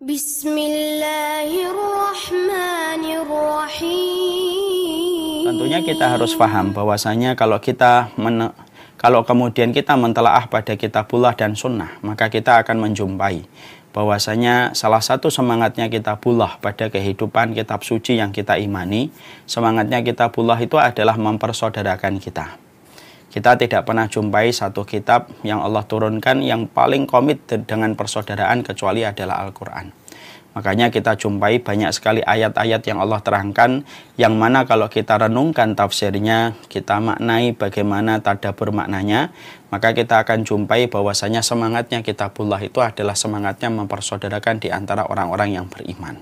Bismillahirrahmanirrahim. Tentunya kita harus paham bahwasanya kalau kemudian kita mentelaah pada kitabullah dan sunnah, maka kita akan menjumpai bahwasanya salah satu semangatnya kitabullah pada kehidupan kitab suci yang kita imani, semangatnya kitabullah itu adalah mempersaudarakan kita. Kita tidak pernah jumpai satu kitab yang Allah turunkan yang paling komit dengan persaudaraan kecuali adalah Al-Quran. Makanya kita jumpai banyak sekali ayat-ayat yang Allah terangkan, yang mana kalau kita renungkan tafsirnya, kita maknai bagaimana tadabbur maknanya, maka kita akan jumpai bahwasanya semangatnya kitabullah itu adalah semangatnya mempersaudarakan di antara orang-orang yang beriman.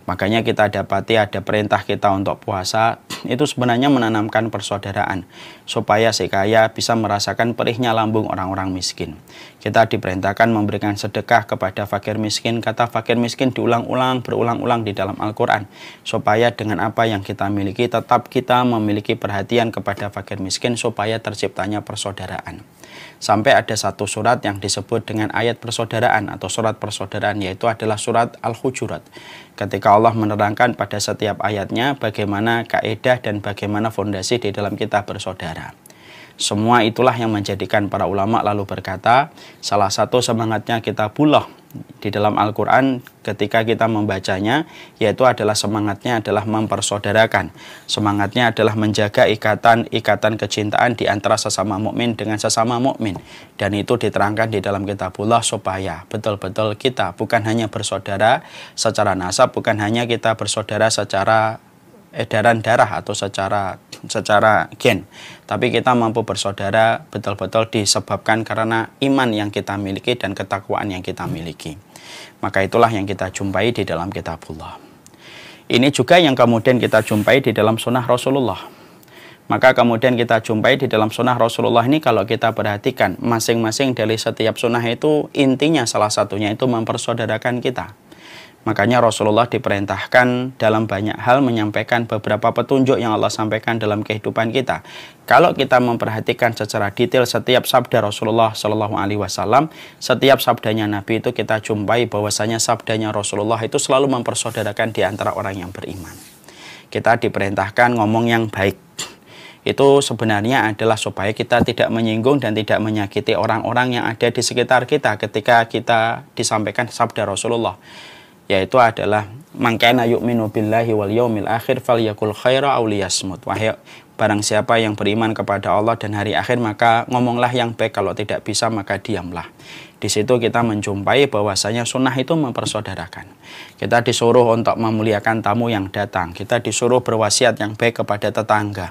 Makanya kita dapati ada perintah kita untuk puasa, itu sebenarnya menanamkan persaudaraan, supaya si kaya bisa merasakan perihnya lambung orang-orang miskin. Kita diperintahkan memberikan sedekah kepada fakir miskin, kata fakir miskin berulang-ulang di dalam Al-Quran, supaya dengan apa yang kita miliki, tetap kita memiliki perhatian kepada fakir miskin, supaya terciptanya persaudaraan. Sampai ada satu surat yang disebut dengan ayat persaudaraan atau surat persaudaraan, yaitu adalah surat Al-Hujurat. Ketika Allah menerangkan pada setiap ayatnya bagaimana kaidah dan bagaimana fondasi di dalam kita bersaudara. Semua itulah yang menjadikan para ulama lalu berkata, salah satu semangatnya kitabullah di dalam Al-Quran ketika kita membacanya, yaitu adalah semangatnya adalah mempersaudarakan. Semangatnya adalah menjaga ikatan kecintaan di antara sesama mukmin dengan sesama mukmin. Dan itu diterangkan di dalam kitabullah supaya betul-betul kita bukan hanya bersaudara secara nasab, bukan hanya kita bersaudara secara edaran darah atau secara gen, tapi kita mampu bersaudara betul-betul disebabkan karena iman yang kita miliki dan ketakwaan yang kita miliki. Maka itulah yang kita jumpai di dalam kitabullah. Ini juga yang kemudian kita jumpai di dalam sunnah Rasulullah. Maka kemudian kita jumpai di dalam sunnah Rasulullah ini, kalau kita perhatikan masing-masing dari setiap sunnah itu intinya salah satunya itu mempersaudarakan kita. Makanya Rasulullah diperintahkan dalam banyak hal menyampaikan beberapa petunjuk yang Allah sampaikan dalam kehidupan kita. Kalau kita memperhatikan secara detail setiap sabda Rasulullah SAW, setiap sabdanya Nabi itu kita jumpai bahwasanya sabdanya Rasulullah itu selalu mempersaudarakan di antara orang yang beriman. Kita diperintahkan ngomong yang baik. Itu sebenarnya adalah supaya kita tidak menyinggung dan tidak menyakiti orang-orang yang ada di sekitar kita ketika kita disampaikan sabda Rasulullah, yaitu adalah man kana yu'minu billahi wal yaumil akhir falyakul khaira aw liyasmut. Wahai barang siapa yang beriman kepada Allah dan hari akhir, maka ngomonglah yang baik, kalau tidak bisa maka diamlah. Di situ kita menjumpai bahwasanya sunnah itu mempersaudarakan. Kita disuruh untuk memuliakan tamu yang datang, kita disuruh berwasiat yang baik kepada tetangga,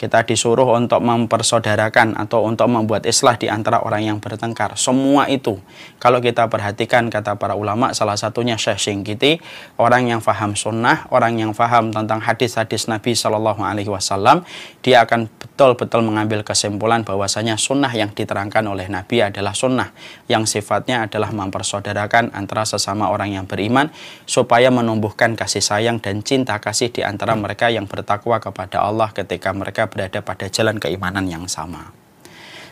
kita disuruh untuk mempersaudarakan atau untuk membuat islah di antara orang yang bertengkar. Semua itu kalau kita perhatikan, kata para ulama, salah satunya Syekh Singkiti, orang yang faham sunnah, orang yang faham tentang hadis-hadis Nabi SAW, dia akan betul-betul mengambil kesimpulan bahwasanya sunnah yang diterangkan oleh Nabi adalah sunnah yang sifatnya adalah mempersaudarakan antara sesama orang yang beriman, supaya menumbuhkan kasih sayang dan cinta kasih di antara mereka yang bertakwa kepada Allah ketika mereka berada pada jalan keimanan yang sama.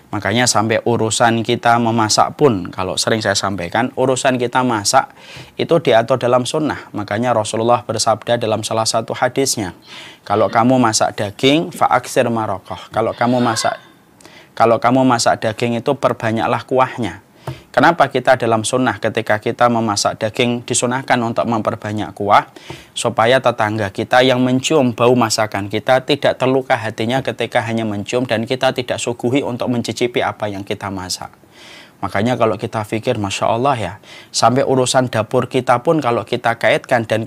Makanya sampai urusan kita memasak pun, kalau sering saya sampaikan, urusan kita masak itu diatur dalam sunnah. Makanya Rasulullah bersabda dalam salah satu hadisnya, kalau kamu masak daging, fa'aksir marokoh. Kalau kamu masak daging itu perbanyaklah kuahnya. Kenapa kita dalam sunnah ketika kita memasak daging disunahkan untuk memperbanyak kuah, supaya tetangga kita yang mencium bau masakan kita tidak terluka hatinya ketika hanya mencium dan kita tidak suguhi untuk mencicipi apa yang kita masak. Makanya kalau kita pikir, Masya Allah ya, sampai urusan dapur kita pun kalau kita kaitkan dan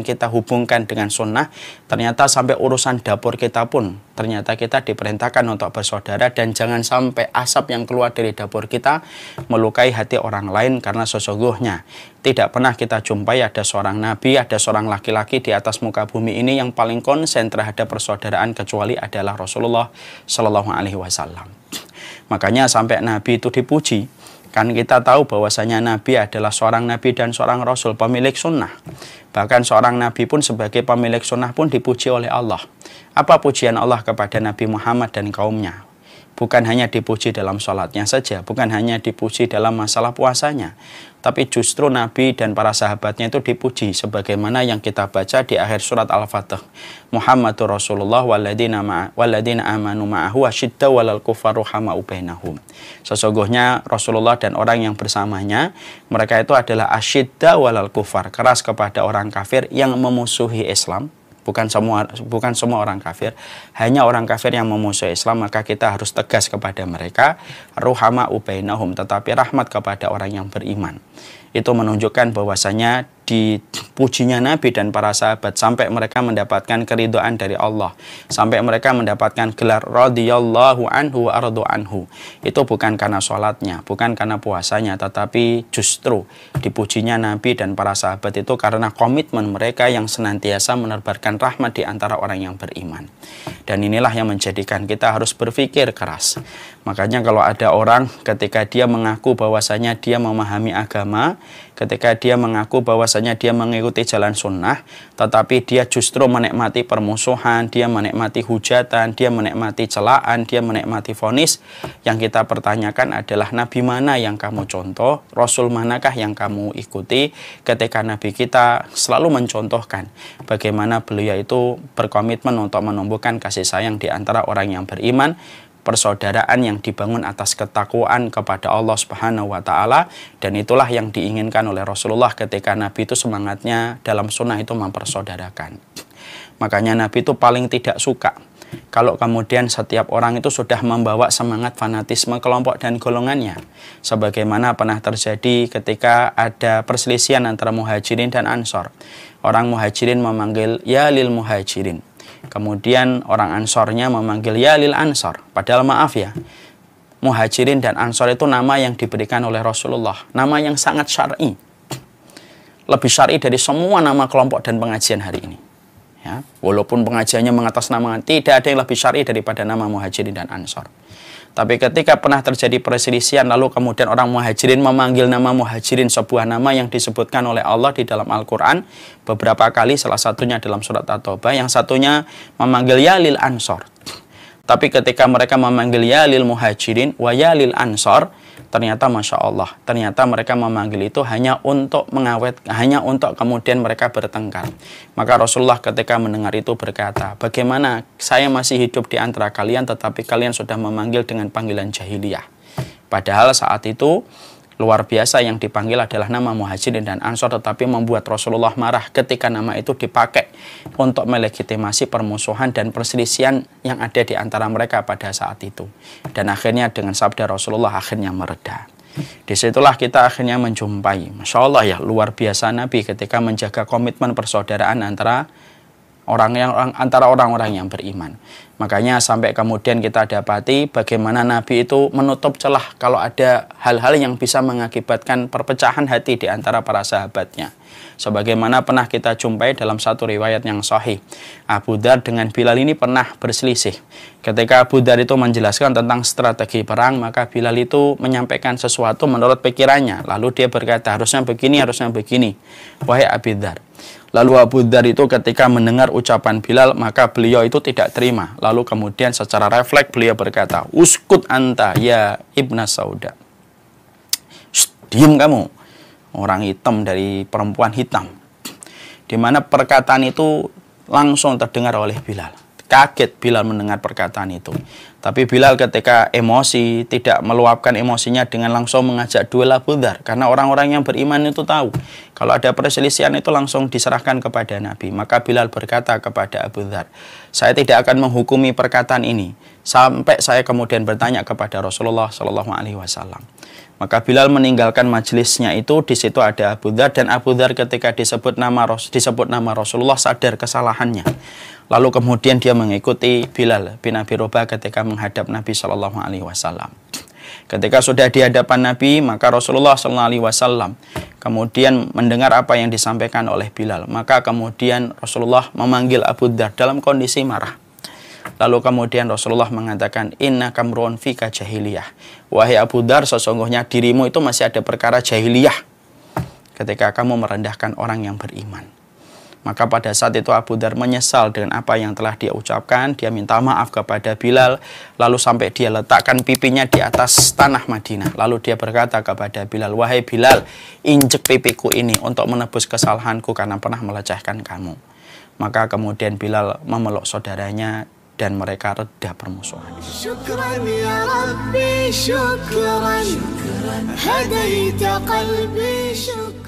kita hubungkan dengan sunnah, ternyata sampai urusan dapur kita pun ternyata kita diperintahkan untuk bersaudara, dan jangan sampai asap yang keluar dari dapur kita melukai hati orang lain, karena sesungguhnya tidak pernah kita jumpai ada seorang nabi, ada seorang laki-laki di atas muka bumi ini yang paling konsen terhadap persaudaraan kecuali adalah Rasulullah SAW. Makanya sampai Nabi itu dipuji. Kan kita tahu bahwasanya Nabi adalah seorang Nabi dan seorang Rasul, pemilik sunnah. Bahkan seorang Nabi pun sebagai pemilik sunnah pun dipuji oleh Allah. Apa pujian Allah kepada Nabi Muhammad dan kaumnya? bukan hanya dipuji dalam sholatnya saja, bukan hanya dipuji dalam masalah puasanya, tapi justru Nabi dan para sahabatnya itu dipuji sebagaimana yang kita baca di akhir surat Al-Fatih. Muhammadur Rasulullah walladzina amanu ma'ahu asyiddaw 'alal kuffar ruhama'u bainahum. Sesungguhnya Rasulullah dan orang yang bersamanya, mereka itu adalah asyiddaw 'alal kuffar, keras kepada orang kafir yang memusuhi Islam. Bukan semua orang kafir, hanya orang kafir yang memusuhi Islam, maka kita harus tegas kepada mereka. Ruhama'u bainahum, tetapi rahmat kepada orang yang beriman. Itu menunjukkan bahwasanya dipujinya Nabi dan para sahabat sampai mereka mendapatkan keridhaan dari Allah, sampai mereka mendapatkan gelar radhiyallahu anhu wa aradu anhu. Itu bukan karena sholatnya, bukan karena puasanya, tetapi justru dipujinya Nabi dan para sahabat itu karena komitmen mereka yang senantiasa menebarkan rahmat di antara orang yang beriman. Dan inilah yang menjadikan kita harus berpikir keras. Makanya kalau ada orang ketika dia mengaku bahwasanya dia memahami agama, ketika dia mengaku bahwasanya dia mengikuti jalan sunnah, tetapi dia justru menikmati permusuhan, dia menikmati hujatan, dia menikmati celaan, dia menikmati vonis, yang kita pertanyakan adalah Nabi mana yang kamu contoh, Rasul manakah yang kamu ikuti, ketika Nabi kita selalu mencontohkan bagaimana beliau itu berkomitmen untuk menumbuhkan kasih sayang di antara orang yang beriman, persaudaraan yang dibangun atas ketakwaan kepada Allah Subhanahu wa Ta'ala, dan itulah yang diinginkan oleh Rasulullah ketika Nabi itu semangatnya dalam sunnah itu mempersaudarakan. Makanya Nabi itu paling tidak suka kalau kemudian setiap orang itu sudah membawa semangat fanatisme kelompok dan golongannya, sebagaimana pernah terjadi ketika ada perselisihan antara Muhajirin dan Ansor. Orang Muhajirin memanggil ya lil Muhajirin, kemudian orang Ansornya memanggil ya lil Ansor. Padahal maaf ya, Muhajirin dan Ansor itu nama yang diberikan oleh Rasulullah, nama yang sangat syar'i, lebih syar'i dari semua nama kelompok dan pengajian hari ini. Ya, walaupun pengajiannya mengatasnamakan, tidak ada yang lebih syar'i daripada nama Muhajirin dan Ansor. Tapi ketika pernah terjadi perselisihan, lalu kemudian orang Muhajirin memanggil nama Muhajirin, sebuah nama yang disebutkan oleh Allah di dalam Al-Quran beberapa kali, salah satunya dalam surat At-Taubah, yang satunya memanggil ya lil Ansor. Tapi ketika mereka memanggil ya lil Muhajirin wa ya lil Ansor, ternyata Masya Allah, ternyata mereka memanggil itu hanya untuk hanya untuk kemudian mereka bertengkar. Maka Rasulullah ketika mendengar itu berkata, bagaimana saya masih hidup di antara kalian tetapi kalian sudah memanggil dengan panggilan jahiliyah. Padahal saat itu luar biasa yang dipanggil adalah nama Muhajirin dan Ansor, tetapi membuat Rasulullah marah ketika nama itu dipakai untuk melegitimasi permusuhan dan perselisihan yang ada di antara mereka pada saat itu. Dan akhirnya dengan sabda Rasulullah akhirnya mereda. Disitulah kita akhirnya menjumpai, Masya Allah ya, luar biasa Nabi ketika menjaga komitmen persaudaraan antara orang-orang yang beriman. Makanya sampai kemudian kita dapati bagaimana Nabi itu menutup celah kalau ada hal-hal yang bisa mengakibatkan perpecahan hati di antara para sahabatnya. Sebagaimana pernah kita jumpai dalam satu riwayat yang sahih, Abu Dzar dengan Bilal ini pernah berselisih. Ketika Abu Dzar itu menjelaskan tentang strategi perang, maka Bilal itu menyampaikan sesuatu menurut pikirannya. Lalu dia berkata, harusnya begini, wahai Abu Dzar. Lalu Abu Dzar itu ketika mendengar ucapan Bilal, maka beliau itu tidak terima. Lalu kemudian secara refleks beliau berkata, uskut anta ya ibna sauda. Diam kamu, orang hitam dari perempuan hitam. Dimana perkataan itu langsung terdengar oleh Bilal. Kaget Bilal mendengar perkataan itu. Tapi Bilal ketika emosi tidak meluapkan emosinya dengan langsung mengajak duel Abu Dzar. Karena orang-orang yang beriman itu tahu kalau ada perselisihan itu langsung diserahkan kepada Nabi. Maka Bilal berkata kepada Abu Dzar, saya tidak akan menghukumi perkataan ini sampai saya kemudian bertanya kepada Rasulullah SAW. Maka Bilal meninggalkan majelisnya itu. Di situ ada Abu Dzar, dan Abu Dzar ketika disebut nama Rasulullah sadar kesalahannya. Lalu kemudian dia mengikuti Bilal bin Abi Rabah ketika menghadap Nabi SAW. Ketika sudah di hadapan Nabi, maka Rasulullah SAW kemudian mendengar apa yang disampaikan oleh Bilal. Maka kemudian Rasulullah memanggil Abu Dzar dalam kondisi marah. Lalu kemudian Rasulullah mengatakan, inna kamruun fika jahiliyah. Wahai Abu Dzar, sesungguhnya dirimu itu masih ada perkara jahiliyah ketika kamu merendahkan orang yang beriman. Maka pada saat itu Abu Dzar menyesal dengan apa yang telah dia ucapkan. Dia minta maaf kepada Bilal, lalu sampai dia letakkan pipinya di atas tanah Madinah. Lalu dia berkata kepada Bilal, "Wahai Bilal, injek pipiku ini untuk menebus kesalahanku karena pernah melecehkan kamu." Maka kemudian Bilal memeluk saudaranya dan mereka reda permusuhan. Syukran ya Rabbi, syukran, hadaita qalbi, syukran.